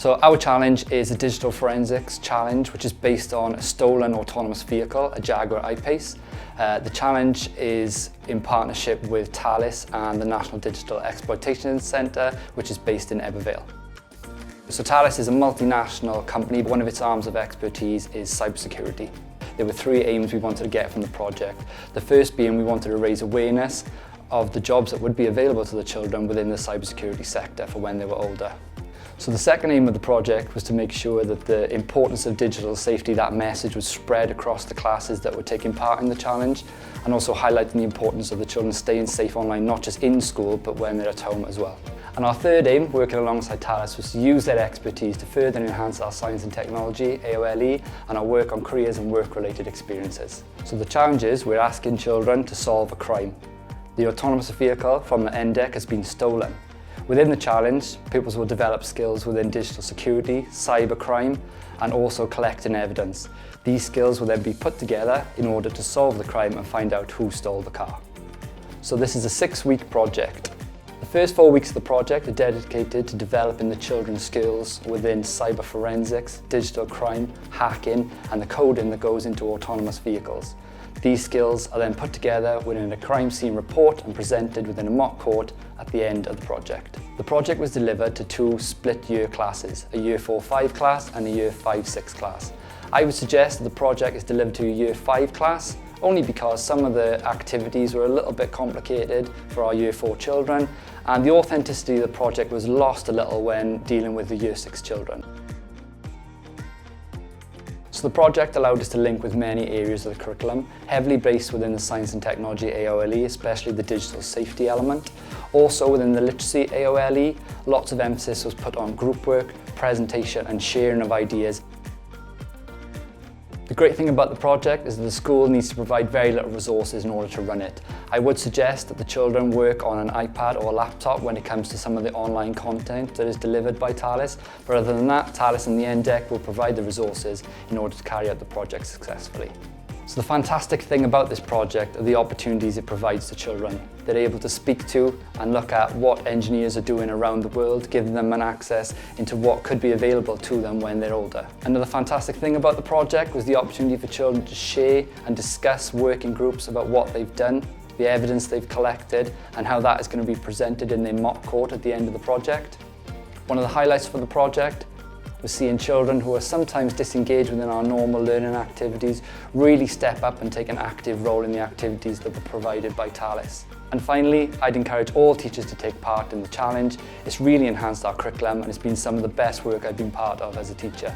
So our challenge is a digital forensics challenge, which is based on a stolen autonomous vehicle, a Jaguar I-Pace. The challenge is in partnership with Thales and the National Digital Exploitation Centre, which is based in Ebervale. So Thales is a multinational company. One of its arms of expertise is cybersecurity. There were three aims we wanted to get from the project. The first being we wanted to raise awareness of the jobs that would be available to the children within the cybersecurity sector for when they were older. So the second aim of the project was to make sure that the importance of digital safety, that message was spread across the classes that were taking part in the challenge, and also highlighting the importance of the children staying safe online, not just in school, but when they're at home as well. And our third aim, working alongside Thales, was to use their expertise to further enhance our science and technology, AOLE, and our work on careers and work-related experiences. So the challenge is we're asking children to solve a crime. The autonomous vehicle from the NDEC has been stolen. Within the challenge, pupils will develop skills within digital security, cybercrime, and also collecting evidence. These skills will then be put together in order to solve the crime and find out who stole the car. So this is a 6-week project. The first 4 weeks of the project are dedicated to developing the children's skills within cyber forensics, digital crime, hacking, and the coding that goes into autonomous vehicles. These skills are then put together within a crime scene report and presented within a mock court at the end of the project. The project was delivered to 2 split year classes, a Year 4-5 class and a Year 5-6 class. I would suggest that the project is delivered to a Year 5 class only because some of the activities were a little bit complicated for our Year 4 children, and the authenticity of the project was lost a little when dealing with the Year 6 children. So the project allowed us to link with many areas of the curriculum, heavily based within the science and technology AOLE, especially the digital safety element. Also within the literacy AOLE, lots of emphasis was put on group work, presentation and sharing of ideas. The great thing about the project is that the school needs to provide very little resources in order to run it. I would suggest that the children work on an iPad or a laptop when it comes to some of the online content that is delivered by Thales, but other than that, Thales and the NDEC will provide the resources in order to carry out the project successfully. So the fantastic thing about this project are the opportunities it provides to children. They're able to speak to and look at what engineers are doing around the world, giving them an access into what could be available to them when they're older. Another fantastic thing about the project was the opportunity for children to share and discuss working groups about what they've done, the evidence they've collected, and how that is going to be presented in their mock court at the end of the project. One of the highlights for the project was seeing children who are sometimes disengaged within our normal learning activities really step up and take an active role in the activities that were provided by Thales. And finally, I'd encourage all teachers to take part in the challenge. It's really enhanced our curriculum and it's been some of the best work I've been part of as a teacher.